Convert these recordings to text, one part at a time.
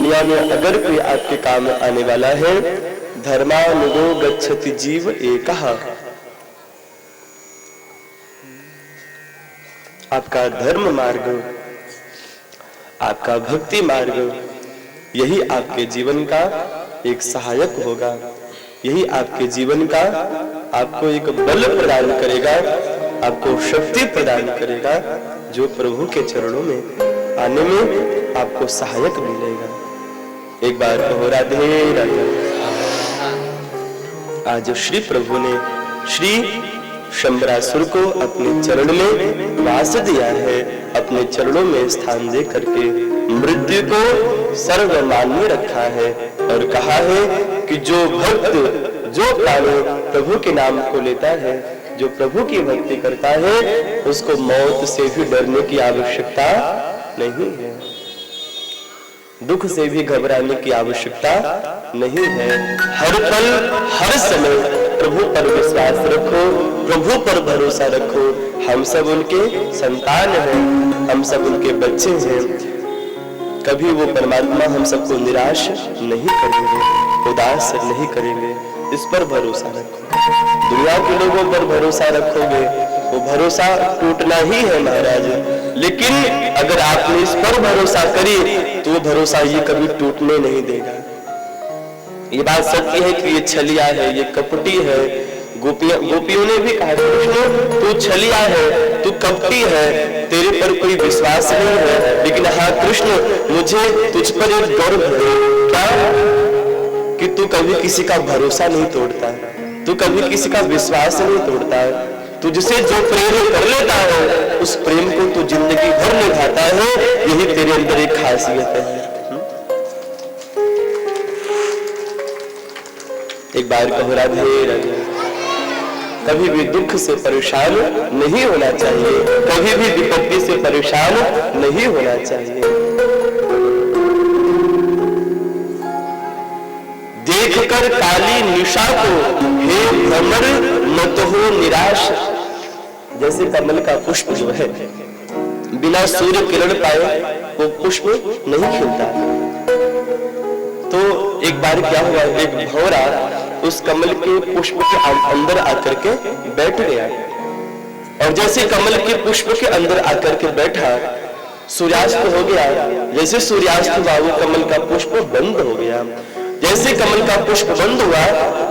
दुनिया में अगर कोई आपके काम आने वाला है, धर्मानुगो गच्छति जीव एकः, आपका धर्म मार्ग, आपका भक्ति मार्ग, यही आपके जीवन का एक सहायक होगा, यही आपके जीवन का आपको एक बल प्रदान करेगा, आपको शक्ति प्रदान करेगा, जो प्रभु के चरणों में आने में आपको सहायक मिलेगा। एक बार कहो राधे राधे। आज श्री प्रभु ने श्री शंबरासुर को अपने चरण में वास दिया है, अपने चरणों में स्थान दे करके मृत्यु को सर्वमान्य रखा है और कहा है कि जो भक्त, जो प्राणी प्रभु के नाम को लेता है, जो प्रभु की भक्ति करता है, उसको मौत से भी डरने की आवश्यकता नहीं है, दुख से भी घबराने की आवश्यकता नहीं है। हर पल हर समय प्रभु पर विश्वास रखो, प्रभु पर भरोसा रखो। हम सब उनके संतान हैं, हम सब उनके बच्चे हैं। कभी वो परमात्मा हम सबको निराश नहीं करेंगे, उदास नहीं करेंगे, इस पर भरोसा रखो। दुनिया के लोगों पर भरोसा रखोगे, वो भरोसा टूटना ही है महाराज। लेकिन अगर आपने इस पर भरोसा करी तो वो भरोसा ये कभी टूटने नहीं देगा। ये बात सत्य है कि ये छलिया है, ये कपटी है। गोपियों ने भी कहा, कृष्ण तू छलिया है, तू कपटी है, तेरे पर कोई विश्वास नहीं है। लेकिन हाँ कृष्ण, मुझे तुझ पर एक गर्व है, क्या कि तू कभी किसी का भरोसा नहीं तोड़ता, तू कभी किसी का विश्वास नहीं तोड़ता है। तुझसे जो प्रेम कर लेता है, उस प्रेम को तू जिंदगी भर निभाता है। यही तेरे अंदर एक खासियत है। एक बार कहो राधे राधे। कभी भी दुख से परेशान नहीं होना चाहिए, कभी भी विपत्ति से परेशान नहीं होना चाहिए। देखकर काली निशा को हे भ्रमर मत हो निराश। जैसे कमल का पुष्प जो है, बिना सूर्य किरण पाए वो पुष्प नहीं खिलता। तो एक बार क्या हुआ, एक भौरा उस कमल के पुष्प के अंदर आकर के बैठ गया, और जैसे कमल के पुष्प के अंदर आकर के बैठा, सूर्यास्त हो गया। जैसे सूर्यास्त हुआ, वो कमल का पुष्प बंद हो गया। जैसे कमल का पुष्प बंद हुआ,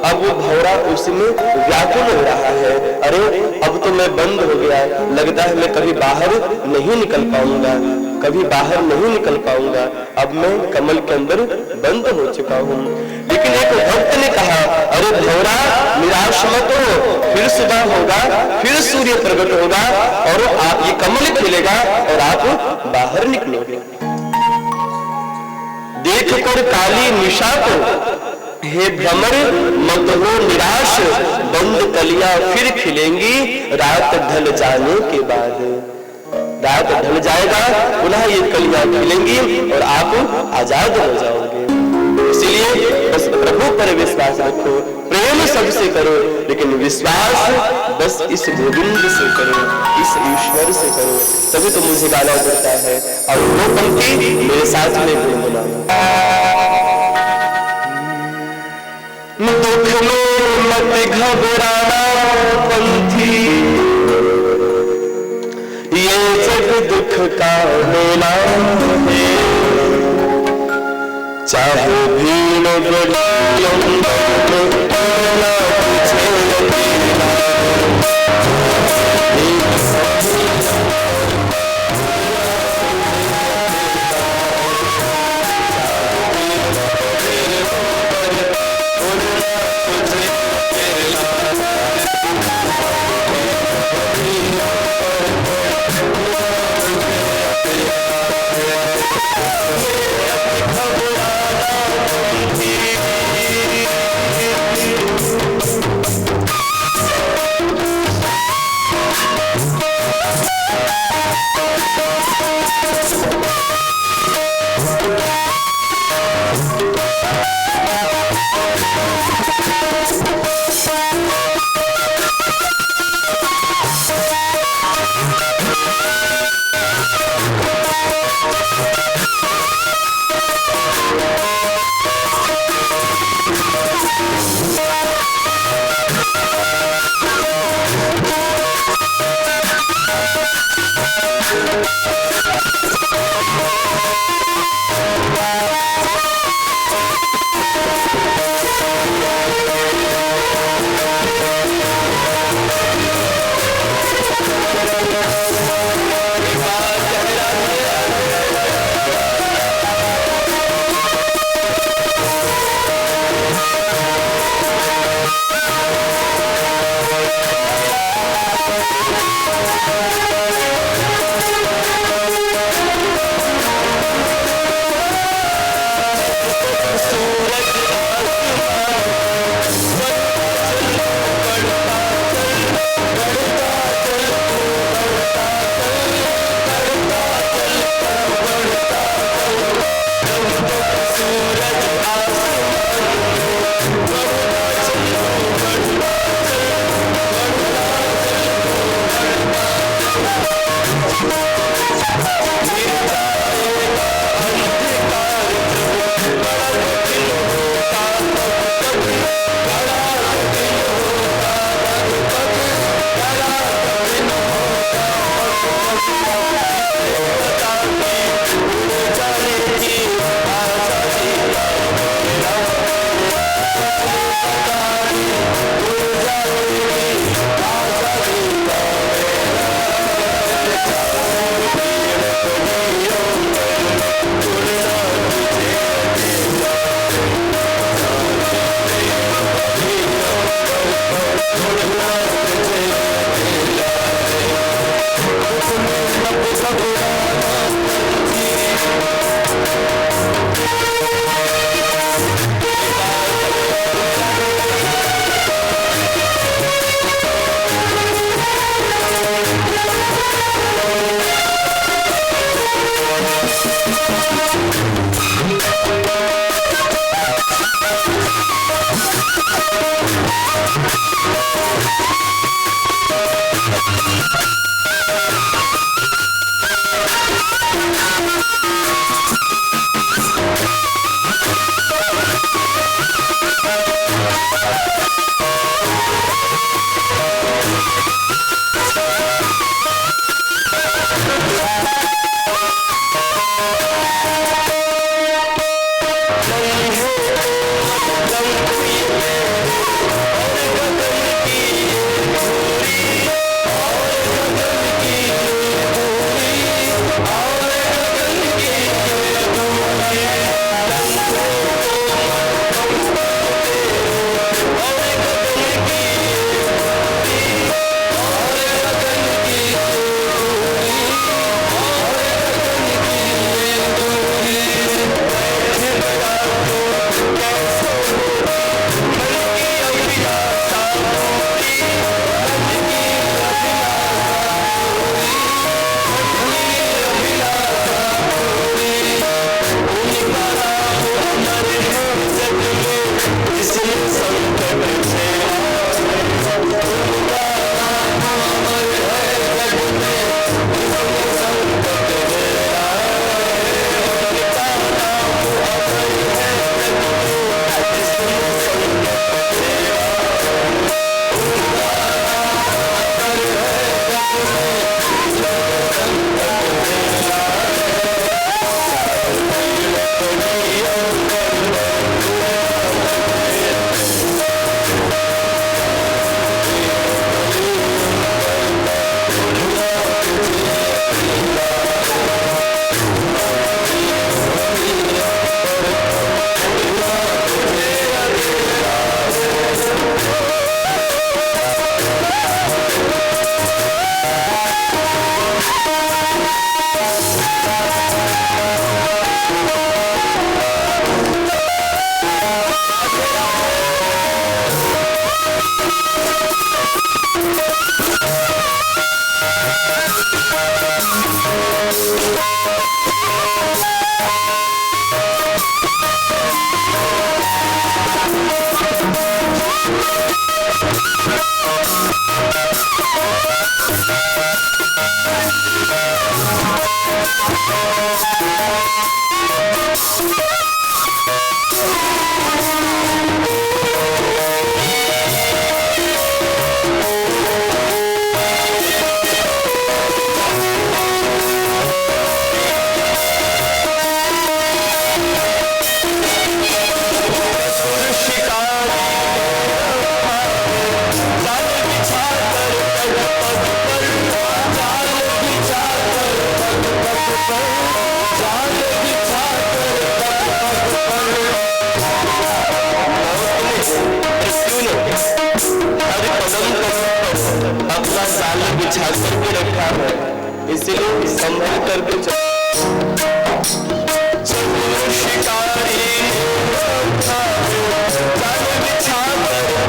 अब वो भौरा उसमें व्याकुल हो रहा है। अरे अब तो मैं बंद हो गया, लगता है मैं कभी बाहर नहीं निकल पाऊंगा, कभी बाहर नहीं निकल पाऊंगा, अब मैं कमल के अंदर बंद हो चुका हूँ। लेकिन एक भक्त ने कहा, अरे भौरा निराश मत हो, फिर सुबह होगा, फिर सूर्य प्रकट होगा और ये कमल खिलेगा और आप बाहर निकलोगे। देखकर काली निशा को हे भ्रमर मत हो निराश, बंद कलियां फिर खिलेंगी रात ढल जाने के बाद। रात ढल जाएगा, पुनः ये कलियां खिलेंगी और आप आजाद हो जाओगे। इसलिए बस प्रभु पर विश्वास रखो, प्रेम सबसे करो, लेकिन विश्वास बस इस गोविंद से करो, इस ईश्वर से करो, तभी तो मुझे गाना पड़ता है। और वो पंक्ति मेरे साथ में गुनगुनाओ। दुख में मत घबराना पंथी, ये जग दुख का मेला है। चाहे भीड़ अपना जाल बिछा करके रखा है, इसलिए संभल करके शिकारी जाल बिछा कर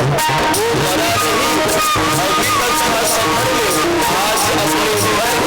मरा नहीं अभी तक था सफर में, आज अपने मर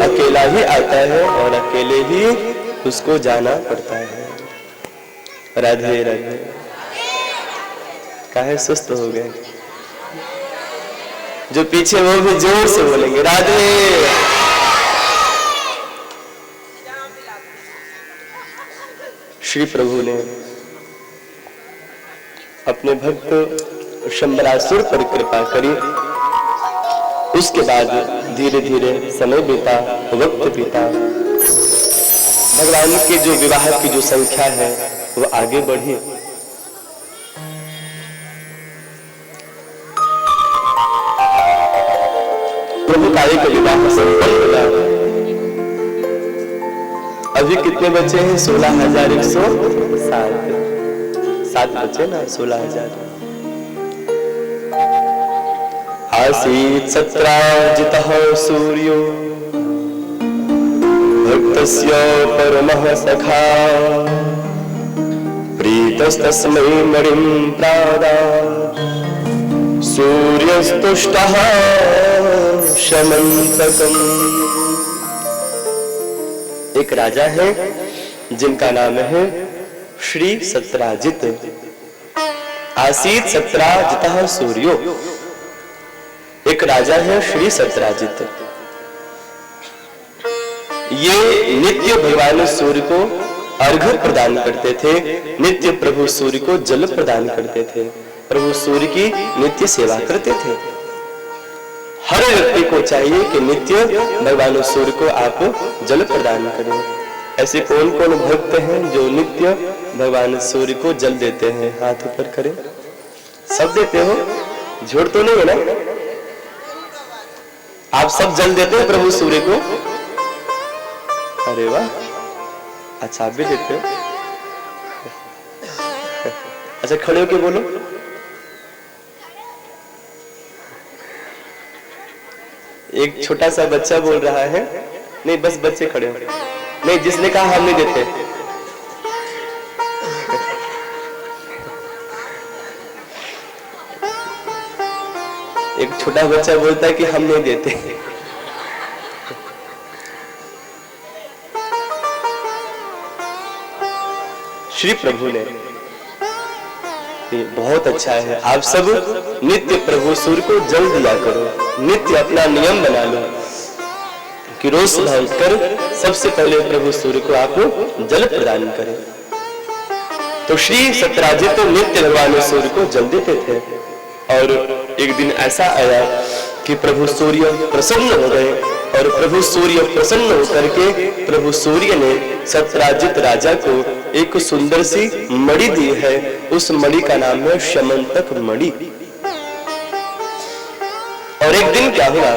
अकेला ही आता है और अकेले ही उसको जाना पड़ता है। राधे राधे। काहे सुस्त हो गए? जो पीछे वो भी जोर से बोलेंगे राधे। श्री प्रभु ने अपने भक्त शंबरासुर पर कृपा करी। उसके बाद धीरे धीरे समय बीता, वक्त बीता। भगवान के जो विवाह की जो संख्या है वो आगे बढ़ी। प्रभु का एक विवाह संपन्न हुआ। अभी कितने बचे हैं? 16,107। 7 बचे ना, 16,000। आसीत् सत्राजितः सूर्यो भक्तस्य परमः सखा, प्रीतस्तस्मै मणिं प्रादात् सूर्यस्तुष्टः शमन्तकम्। एक राजा है जिनका नाम है श्री सत्राजित। आसीत् सत्राजितः सूर्यो, एक राजा है श्री सत्राजित। ये नित्य भगवान सूर्य को अर्घ्य प्रदान करते थे, नित्य प्रभु सूर्य को जल प्रदान करते थे, प्रभु सूर्य की नित्य सेवा करते थे। हर व्यक्ति को चाहिए कि नित्य भगवान सूर्य को आप जल प्रदान करें। ऐसे कौन कौन भक्त हैं जो नित्य भगवान सूर्य को जल देते हैं? हाथ ऊपर करें। सब देते हो? झूठ तो नहीं है ना? आप सब जल देते हो प्रभु सूर्य को? अरे वाह, अच्छा आप भी देते हो। अच्छा खड़े होके बोलो। एक छोटा सा बच्चा बोल रहा है। नहीं बस बच्चे खड़े हो। नहीं, जिसने कहा हम नहीं देते। एक छोटा बच्चा बोलता है कि हम नहीं देते। श्री प्रभु ने बहुत अच्छा है, आप सब नित्य प्रभु सूर्य को जल दिया करो। नित्य अपना नियम बना लो कि रोज सुबह उठकर सबसे पहले प्रभु सूर्य को आप जल प्रदान करें। तो श्री सत्राजित नित्य भगवान सूर्य को जल देते थे। और एक दिन ऐसा आया कि प्रभु सूर्य प्रसन्न हो गए, और प्रभु सूर्य प्रसन्न होकर के प्रभु सूर्य ने सत्राजित राजा को एक सुंदर सी मणि दी है। उस मणि का नाम है शमंतक मणि। और एक दिन क्या हुआ,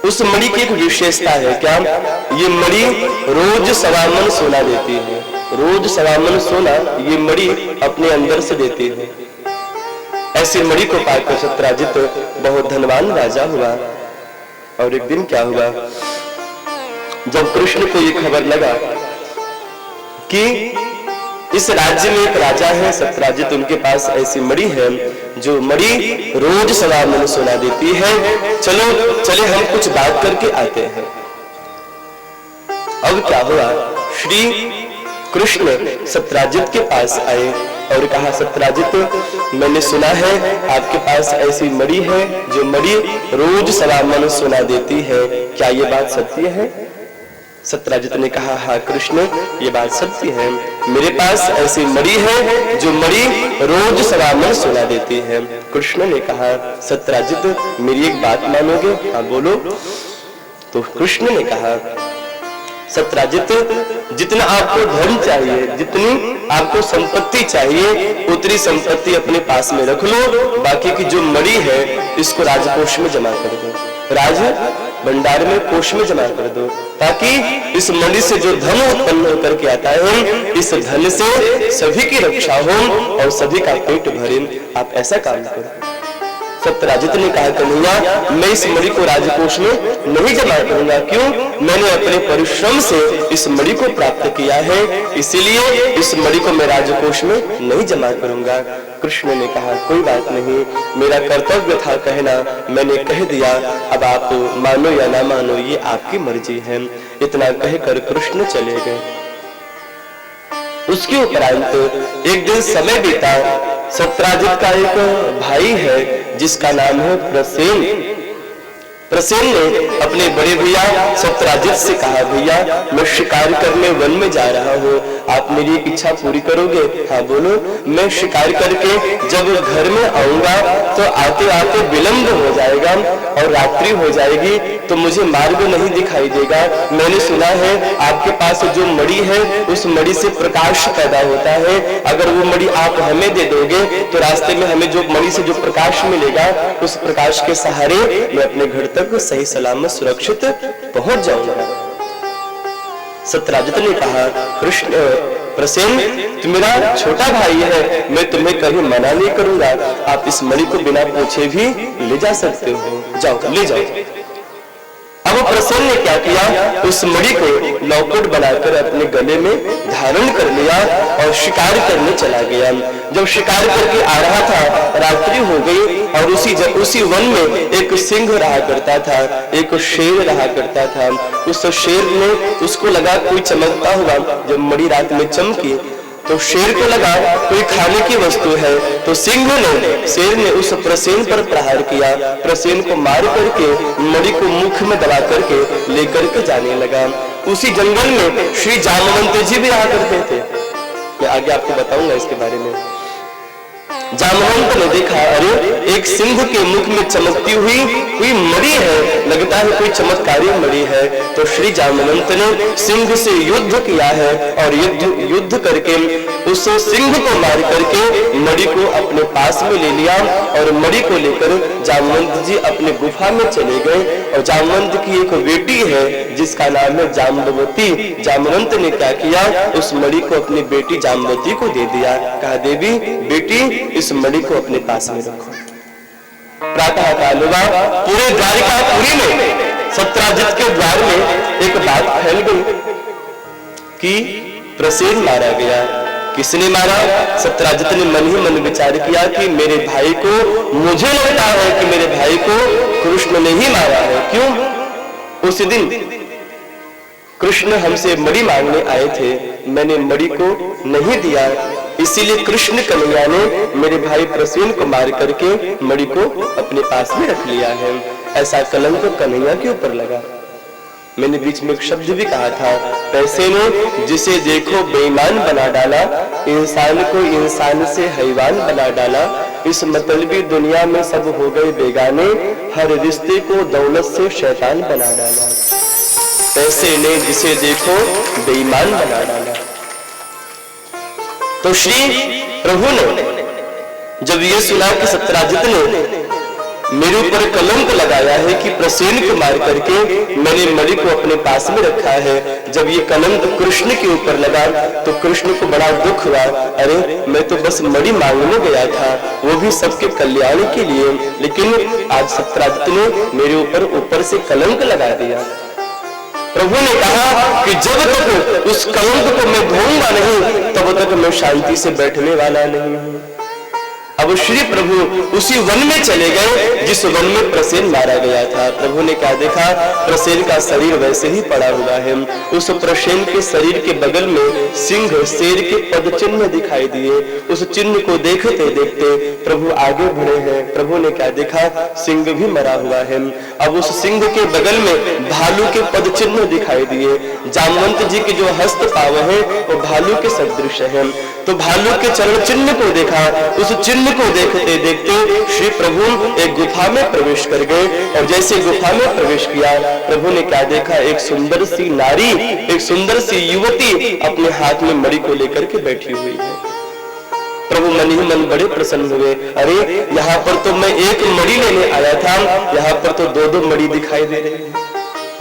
उस मणि की एक विशेषता है। क्या? ये मणि रोज 1.25 मन सोना देती है। रोज 1.25 मन सोना ये मणि अपने अंदर से देती है। ऐसी मणि को पाकर सत्राजित बहुत धनवान राजा हुआ। और एक दिन क्या हुआ, जब कृष्ण को ये खबर लगा कि इस राज्य में एक राजा है सत्राजित, उनके पास ऐसी मणि है जो मणि रोज 1.25 मन सोना देती है, चले हम कुछ बात करके आते हैं। अब क्या हुआ, श्री कृष्ण सत्राजित के पास आए और कहा, सत्राजित मैंने सुना है आपके पास ऐसी मणि है जो मणि रोज 1.25 मन सोना देती है, क्या ये बात सत्य है? सत्राजित ने कहा, हाँ कृष्ण ये बात सत्य है, मेरे पास ऐसी मणि है जो मणि रोज 1.25 मन सोना देती है। कृष्ण ने कहा, सत्राजित मेरी एक बात मानोगे? हाँ बोलो। तो कृष्ण ने कहा, सत्राजित, जितना आपको धन चाहिए, जितनी आपको संपत्ति चाहिए, उतनी संपत्ति अपने पास में रख लो। बाकी की जो मणि है इसको राजकोष में जमा कर दो, राज भंडार में, कोष में जमा कर दो, ताकि इस मणि से जो धन उत्पन्न होकर के आता है, इस धन से सभी की रक्षा हो और सभी का पेट भरे। आप ऐसा काम करो। सत्यराजित ने कहा, कन्हैया मैं इस मणि को राजकोष में नहीं जमा करूंगा। क्यों? मैंने अपने परिश्रम से इस मणि को प्राप्त किया है, इसीलिए इस मणि को मैं राजकोष में नहीं जमा करूंगा। कृष्ण ने कहा, कोई बात नहीं, मेरा कर्तव्य था कहना, मैंने कह दिया, अब आप मानो या ना मानो ये आपकी मर्जी है। इतना कहकर कृष्ण चले गए। उसके उपरांत एक दिन समय बीता। सत्यराजित का एक भाई है जिसका नाम है प्रसेन। प्रसेन ने अपने बड़े भैया सत्यराजित से कहा, भैया मैं शिकार करने वन में जा रहा हूँ, आप मेरी एक इच्छा पूरी करोगे? हाँ बोलो। मैं शिकार करके जब घर में आऊंगा तो आते आते विलंब हो जाएगा और रात्रि हो जाएगी, तो मुझे मार्ग नहीं दिखाई देगा। मैंने सुना है आपके पास जो मणि है उस मणि से प्रकाश पैदा होता है, अगर वो मणि आप हमें दे दोगे तो रास्ते में हमें जो मणि से जो प्रकाश मिलेगा, उस प्रकाश के सहारे मैं अपने घर तक सही सलामत सुरक्षित पहुंच जाऊंगा। सत्यराजित ने कहा, कृष्ण प्रसेन तू मेरा छोटा भाई है, मैं तुम्हें कभी मना नहीं करूंगा, आप इस मणि को बिना पूछे भी ले जा सकते हो, जाओ ले जाओ। अब प्रसेन ने क्या किया, उस मणि को लौकुट बनाकर अपने गले में धारण कर लिया और शिकार करने चला गया। जब शिकार करके आ रहा था, रात्रि हो गई और उसी वन में एक सिंह रहा करता था, एक शेर रहा करता था। उस शेर ने, उसको लगा कोई चमकता हुआ, जब मणि रात में चमकी तो शेर को लगा कोई खाने की वस्तु है, तो शेर ने उस प्रसेन पर प्रहार किया। प्रसेन को मार करके मणि को मुख में दबा करके लेकर के जाने लगा। उसी जंगल में श्री जामवंत जी भी रहा करते थे। मैं आगे आपको बताऊंगा इसके बारे में। जामवंत ने देखा, अरे एक सिंह के मुख में चमकती हुई कोई मणि है, लगता है कोई चमत्कारी मणि है। तो श्री जामवंत ने सिंह से युद्ध किया है और युद्ध करके उस सिंह को मार करके मणि को अपने पास में ले लिया और मणि को लेकर जामवंत जी अपने गुफा में चले गए। और जामवंत की एक बेटी है जिसका नाम है जाम्बवती। जामवंत ने क्या किया, उस मणि को अपनी बेटी जाम्बवती को दे दिया। कहा, देवी बेटी इस मणि को अपने पास में रखो। प्रातः काल हुआ, पूरे द्वारिकापुरी में सत्यराजित के द्वार में एक बात फैल गई कि प्रसेन मारा गया। किसने मारा? सत्यराजित ने मन ही मन विचार किया कि मेरे भाई को, मुझे लगता है कि मेरे भाई को कृष्ण ने ही मारा है। क्यों? उस दिन कृष्ण हमसे मणि मांगने आए थे, मैंने मणि को नहीं दिया, इसीलिए कृष्ण कन्हैया ने मेरे भाई प्रसेन को मार करके मणि को अपने पास में रख लिया है। ऐसा कलंक कन्हैया के ऊपर लगा। मैंने बीच में एक शब्द भी कहा था, पैसे ने जिसे देखो बेईमान बना डाला, इंसान को इंसान से हैवान बना डाला। इस मतलबी दुनिया में सब हो गए बेगाने, हर रिश्ते को दौलत से शैतान बना डाला। पैसे ने जिसे देखो बेईमान बना डाला। तो श्री प्रभु ने जब ये सुना कि सत्यराजित ने मेरे ऊपर कलंक लगाया है कि प्रसेन को मार करके मैंने मणि को अपने पास में रखा है, जब ये कलंक कृष्ण के ऊपर लगा तो कृष्ण को बड़ा दुख हुआ। अरे मैं तो बस मणि मांगने गया था, वो भी सबके कल्याण के लिए, लेकिन आज सत्यराजित ने मेरे ऊपर से कलंक लगा दिया। प्रभु ने कहा कि जब तक उस कलंक को मैं धोऊंगा नहीं, तब तक मैं शांति से बैठने वाला नहीं हूं। अब श्री प्रभु उसी वन में चले गए जिस वन में प्रसेन मारा गया था। प्रभु ने क्या देखा, प्रसेन का शरीर वैसे ही पड़ा हुआ है। उस प्रसेन के शरीर के बगल में सिंह शेर के पद चिन्ह दिखाई दिए। उस चिन्ह को देखते देखते प्रभु आगे बढ़े हैं। प्रभु ने क्या देखा, सिंह भी मरा हुआ है। अब उस सिंह के बगल में भालू के पद चिन्ह दिखाई दिए। जामवंत जी के जो हस्त पाव है वो भालू के सदृश है। तो भालू के चरण चिन्ह को देखा, उस चिन्ह को देखते देखते श्री प्रभु एक गुफा में प्रवेश कर गए। और जैसे गुफा में प्रवेश किया, प्रभु ने क्या देखा, एक सुंदर सी नारी, एक सुंदर सी युवती अपने हाथ में मणि को लेकर के बैठी हुई है। प्रभु मन ही मन बड़े प्रसन्न हुए। अरे यहाँ पर तो मैं एक मणि लेने आया था, यहाँ पर तो दो दो मणि दिखाई दे रहे हैं,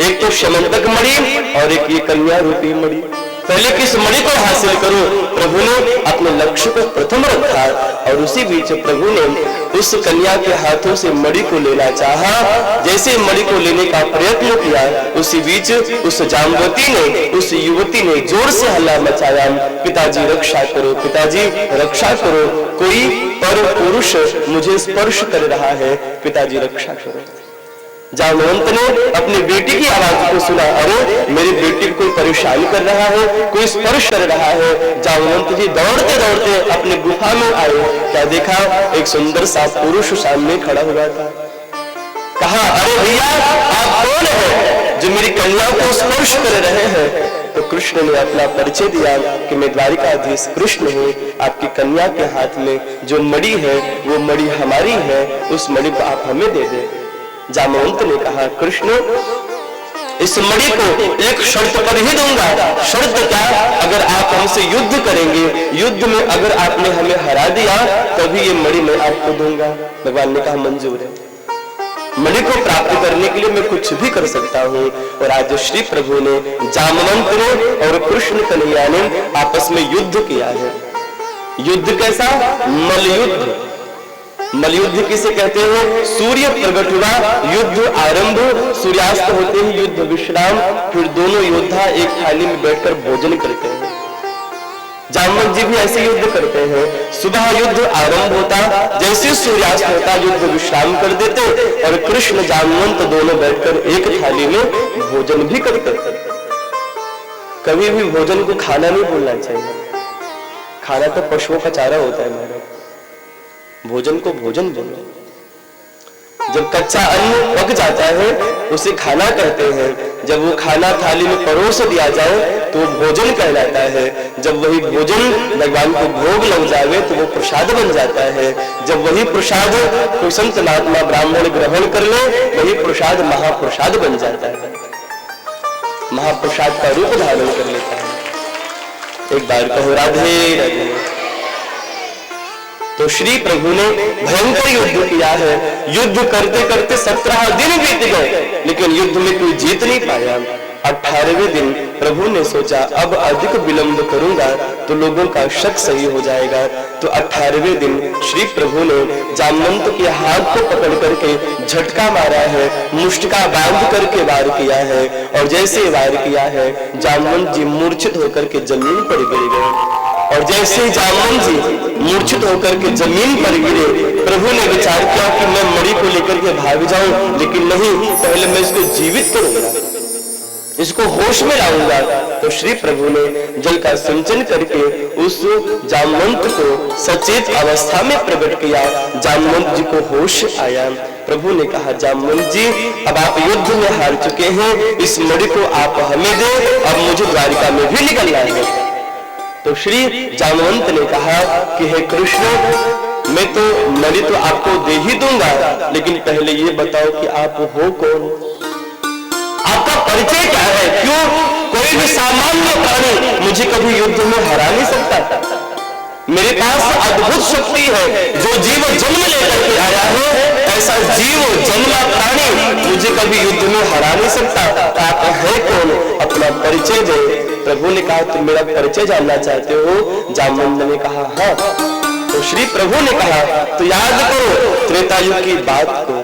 एक तो शमंतक मणि और एक ये कन्या रूपी मणि। पहले किस मणि को हासिल करूं? प्रभु ने अपने लक्ष्य को प्रथम रखा और उसी बीच प्रभु ने उस कन्या के हाथों से मणि को लेना चाहा। जैसे मणि को लेने का प्रयत्न किया, उसी बीच उस जामवती ने, उस युवती ने जोर से हल्ला मचाया, पिताजी रक्षा करो, पिताजी रक्षा करो, कोई पर पुरुष मुझे स्पर्श कर रहा है, पिताजी रक्षा करो। जामवंत ने अपनी बेटी की आवाज को सुना, अरे मेरी बेटी को कोई परेशान कर रहा है, कोई स्पर्श कर रहा है। जामवंत जी दौड़ते दौड़ते अपने गुफा में आए। क्या देखा, एक सुंदर सा पुरुष सामने खड़ा हुआ था। कहा, अरे भैया आप कौन है जो मेरी कन्या को स्पर्श कर रहे हैं? तो कृष्ण ने अपना परिचय दिया कि मैं द्वारिकाधीश कृष्ण हूँ, आपकी कन्या के हाथ में जो मणि है वो मणि हमारी है, उस मणि को आप हमें दे दे। जामवंत ने कहा, कृष्ण इस मणि को एक शर्त पर ही दूंगा। शर्त क्या? अगर आप हमसे युद्ध करेंगे, युद्ध में अगर आपने हमें हरा दिया तभी ये मणि मैं आपको दूंगा। भगवान ने कहा, मंजूर है। मणि को प्राप्त करने के लिए मैं कुछ भी कर सकता हूँ। और आज श्री प्रभु ने, जामवंत ने और कृष्ण कन्हैया ने आपस में युद्ध किया है। युद्ध कैसा? मलयुद्ध। मलयुद्ध किसे कहते हैं? सूर्य प्रकट हुआ, युद्ध आरंभ, सूर्यास्त होते ही युद्ध विश्राम, फिर दोनों योद्धा एक थाली में बैठकर भोजन करते हैं। जामवंत जी भी ऐसे युद्ध करते हैं। सुबह युद्ध आरंभ होता, जैसे सूर्यास्त होता युद्ध विश्राम कर देते और कृष्ण जामवंत दोनों बैठकर एक थाली में भोजन भी करते। कभी भी भोजन को खाना नहीं भूलना चाहिए। खाना तो पशुओं का चारा होता है महाराज, भोजन को भोजन बोलो। जब कच्चा अन्न पक जाता है उसे खाना कहते हैं। जब वो खाना थाली में परोस दिया जाए तो भोजन कहलाता है। जब वही भोजन भगवान को भोग लग जाए तो वो प्रसाद बन जाता है। जब वही प्रसाद कोई संत महात्मा ब्राह्मण ग्रहण कर ले, वही प्रसाद महाप्रसाद बन जाता है, महाप्रसाद का रूप धारण कर लेता है। एक बार कहो राधे राधे। तो श्री प्रभु ने भयंकर युद्ध किया है। युद्ध करते करते 17 दिन बीत गए, लेकिन युद्ध में कोई जीत नहीं पाया। 18वें दिन प्रभु ने सोचा अब अधिक विलंब करूंगा तो लोगों का शक सही हो जाएगा। तो 18वें दिन श्री प्रभु ने जामवंत के हाथ को पकड़ करके झटका मारा है, मुष्टिका बांध करके वार किया है। और जैसे वार किया है, जामवंत जी मूर्छित होकर के जमीन पर गिर गए। और जैसे ही जामवंत जी मूर्छित होकर के जमीन पर गिरे, प्रभु ने विचार किया कि मैं मणि को लेकर के भाग जाऊं, लेकिन नहीं, पहले मैं इसको जीवित करूंगा, इसको होश में लाऊंगा। तो श्री प्रभु ने जल का सिंचन करके उस जामवंत को सचेत अवस्था में प्रकट किया। जामवंत जी को होश आया। प्रभु ने कहा, जामवंत जी अब आप युद्ध में हार चुके हैं, इस मणि को आप हमें दे, अब मुझे द्वारिका में भी निकलना है। तो श्री जामवंत ने कहा कि हे कृष्ण, मैं तो मणि तो आपको दे ही दूंगा, लेकिन पहले ये बताओ कि आप हो कौन, आपका परिचय क्या है? क्यों कोई भी सामान्य प्राणी मुझे कभी युद्ध में हरा नहीं सकता? मेरे पास अद्भुत शक्ति है। जो जीव जन्म लेकर के आया है, ऐसा जीव जन्मा प्राणी मुझे कभी युद्ध में हरा नहीं सकता। आप है कौन, अपना परिचय दे। प्रभु ने कहा, तुम मेरा परिचय जानना चाहते हो? जामवंत ने कहा, हाँ। तो श्री प्रभु ने कहा, तो याद करो त्रेता युग की बात को।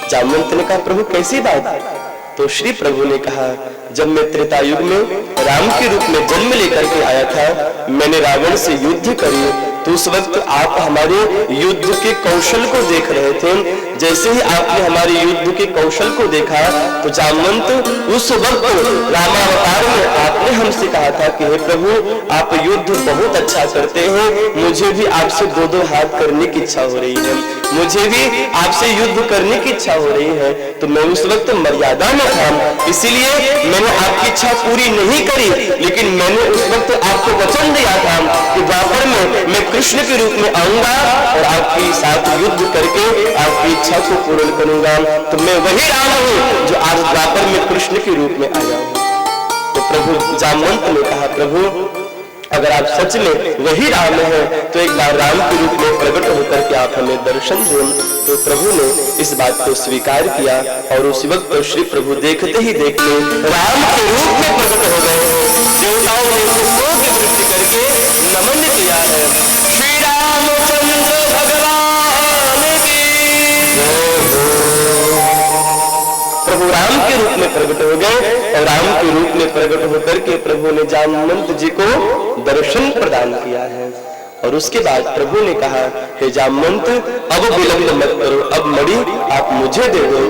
जामवंत ने कहा, प्रभु कैसी बात? तो श्री प्रभु ने कहा, जब मैं त्रेता युग में राम के रूप में जन्म लेकर के आया था, मैंने रावण से युद्ध करी, तो उस वक्त आप हमारे युद्ध के कौशल को देख रहे थे। जैसे ही आपने हमारे युद्ध के कौशल को देखा तो जामवंत उस वक्त रामावतार में आपने हमसे कहा था कि हे प्रभु, आप युद्ध बहुत अच्छा करते हैं, मुझे भी आपसे दो दो हाथ करने की इच्छा हो रही है, मुझे भी आपसे युद्ध करने की इच्छा हो रही है। तो मैं उस वक्त मर्यादा में था, इसीलिए मैंने आपकी इच्छा पूरी नहीं करी, लेकिन मैंने उस वक्त आपको वचन दिया था कि द्वापर में मैं कृष्ण के रूप में आऊंगा और आपके साथ युद्ध करके आपकी इच्छा को पूर्ण करूंगा। तो मैं वही राम हूं जो आज द्वापर में कृष्ण के रूप में आया हूं। तो प्रभु जामवंत ने कहा, प्रभु अगर आप सच में वही राम हैं तो एक बार राम के रूप में प्रकट होकर के आप हमें दर्शन दें। तो प्रभु ने इस बात को स्वीकार किया और उसी वक्त तो श्री प्रभु देखते ही देखते राम के रूप में प्रकट हो गए। देवताओं ने पुष्पों की वृष्टि करके नमन किया है। श्री रामचंद्र भगवान की प्रभु राम के रूप में प्रकट हो गए और राम के रूप में प्रकट होकर के प्रभु ने जामवंत जी को दर्शन प्रदान किया है। और उसके बाद प्रभु ने कहा, हे जामवंत, अब विलंब मत करो, अब मणि आप मुझे दे दो।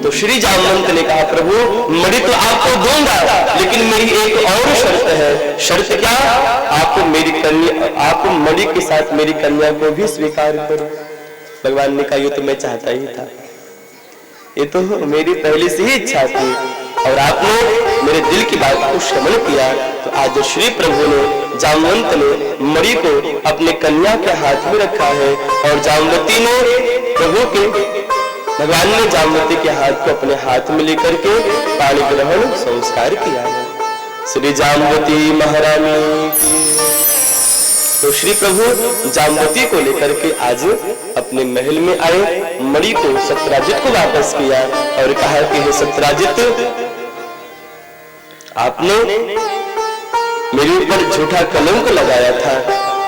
तो श्री जामवंत ने कहा, प्रभु मणि तो आपको दूंगा, लेकिन मेरी एक और शर्त है। शर्त क्या? आप मेरी कन्या, आप मणि के साथ मेरी कन्या को भी स्वीकार करो। भगवान ने कहा, ये तो मैं चाहता ही था, ये तो मेरी पहले से ही इच्छा थी और आपने मेरे दिल की बात को श्रवण किया। तो आज श्री प्रभु ने, जामवंत ने मणि को अपने कन्या के हाथ में रखा है और जामवती ने प्रभु के, भगवान ने जामवती के हाथ को अपने हाथ में लेकर के पाणी ग्रहण संस्कार किया है। श्री जामवती महारानी की। तो श्री प्रभु जामवती को लेकर के आज अपने महल में आए, मणि को सत्यराजित को वापस किया और कहा कि हे सत्यराजित, आपने मेरे ऊपर झूठा कलंक लगाया था,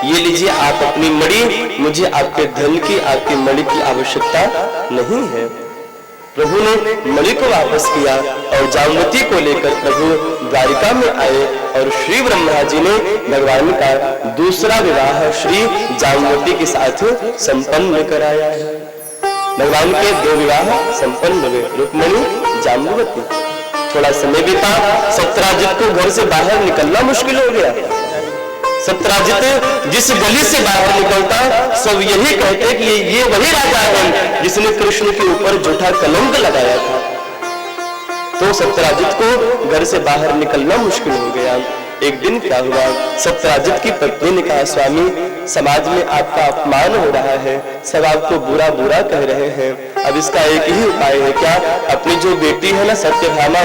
ये लीजिए आप अपनी मणि, मुझे आपके धन की, आपकी मणि की आवश्यकता नहीं है। प्रभु ने मणि को वापस किया और जामवती को लेकर प्रभु द्वारिका में आए और श्री ब्रह्मा जी ने भगवान का दूसरा विवाह श्री जामवती के साथ संपन्न कराया है। भगवान के दो विवाह संपन्न हुए, रुक्मिणी जाम्बवती। थोड़ा समय बीता, सत्यराजित को घर से बाहर निकलना मुश्किल हो गया। सत्यराजित जिस गली से बाहर निकलता सब यही कहते कि ये वही राजा है जिसने कृष्ण के ऊपर झूठा कलंक लगाया था। तो सत्यराजित को घर से बाहर निकलना मुश्किल हो गया। एक दिन क्या हुआ, सत्यराजित की पत्नी ने कहा, स्वामी समाज में आपका अपमान हो रहा है, सब आपको बुरा बुरा कह रहे हैं, अब इसका एक ही उपाय है, क्या अपनी जो बेटी है ना सत्यभामा,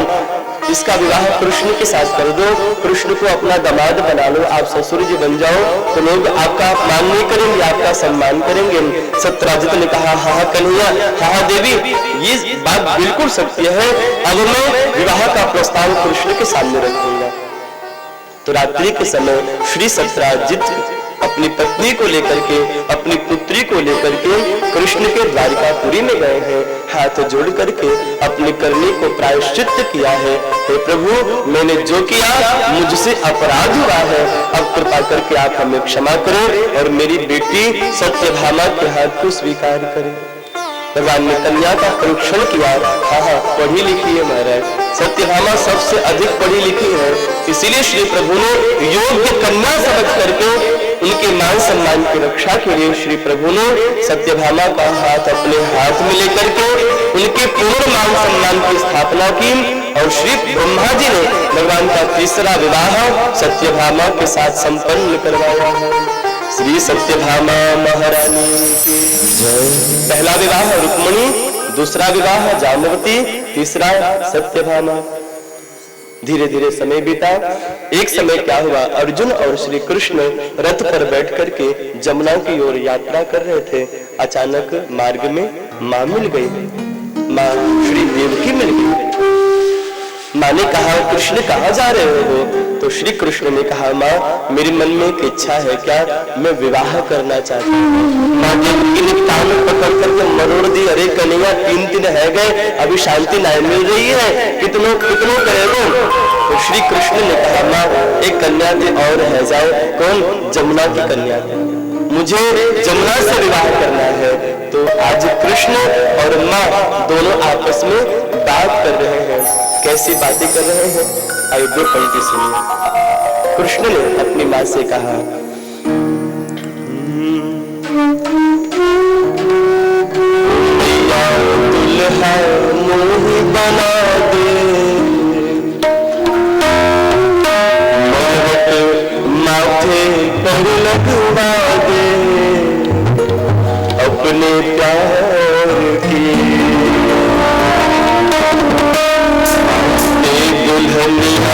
इसका विवाह कृष्ण के साथ कर दो, कृष्ण को अपना दामाद बना लो, आप ससुर जी बन जाओ, तो लोग आपका अपमान नहीं करेंगे, आपका सम्मान करेंगे। सत्यराजित ने कहा, हाँ कन्हैया, हाँ देवी, ये बात बिल्कुल सत्य है, अब मैं विवाह का प्रस्ताव कृष्ण के सामने रखूंगा। तो रात्रि के समय श्री सत्यराजित अपनी पत्नी को लेकर के, अपनी पुत्री को लेकर के कृष्ण के द्वारिकापुरी में गए हैं, हाथ जोड़ करके अपनी करनी को प्रायश्चित किया है। हे प्रभु, मैंने जो किया मुझसे अपराध हुआ है, अब कृपा करके आप हमें क्षमा करें और मेरी बेटी सत्यभामा के हाथ को स्वीकार करें। भगवान ने कन्या का परीक्षण किया, हाँ पढ़ी लिखी है महाराज, सत्यभामा सबसे अधिक पढ़ी लिखी है, इसीलिए श्री प्रभु ने योग्य कन्या समझ करके उनके मान सम्मान की रक्षा के लिए श्री प्रभु ने सत्यभामा का हाथ अपने हाथ में लेकर के उनके पूर्ण मान सम्मान की स्थापना की और श्री ब्रह्मा जी ने भगवान का तीसरा विवाह सत्यभामा के साथ संपन्न करवाया है। श्री सत्यभामा महारानी की जय। पहला विवाह रुक्मिणी, दूसरा विवाह जाम्बवती, तीसरा सत्यभामा। धीरे धीरे समय बीता। एक समय क्या हुआ, अर्जुन और श्री कृष्ण रथ पर बैठ करके जमुना की ओर यात्रा कर रहे थे। अचानक मार्ग में मां मिल गई, मां श्री देवकी मिल गई। मां ने कहा, कृष्ण कहाँ जा रहे हो? तो श्री कृष्ण ने कहा, मां मेरे मन में एक इच्छा है, क्या मैं विवाह करना चाहती हूँ। मां देवकी ने कान पकड़ करके मरोड़ दी, अरे कन्हैया 3 दिन है गए, अभी शांति नहीं मिल रही है, कितनों करेगो? तो श्री कृष्ण ने कहा, मां एक कन्या थी और है जाए। कौन? जमुना की कन्या थी, मुझे जमुना से विवाह करना है। तो आज कृष्ण और मां दोनों आपस में बात कर रहे हैं। कैसी बातें कर रहे हैं? आइए दो पंक्ति सुनिए। कृष्ण ने अपनी माँ से कहा, दुल्हा मोही बना दे, माथे पर लगवा दे अपने प्यार की दुल्हनिया।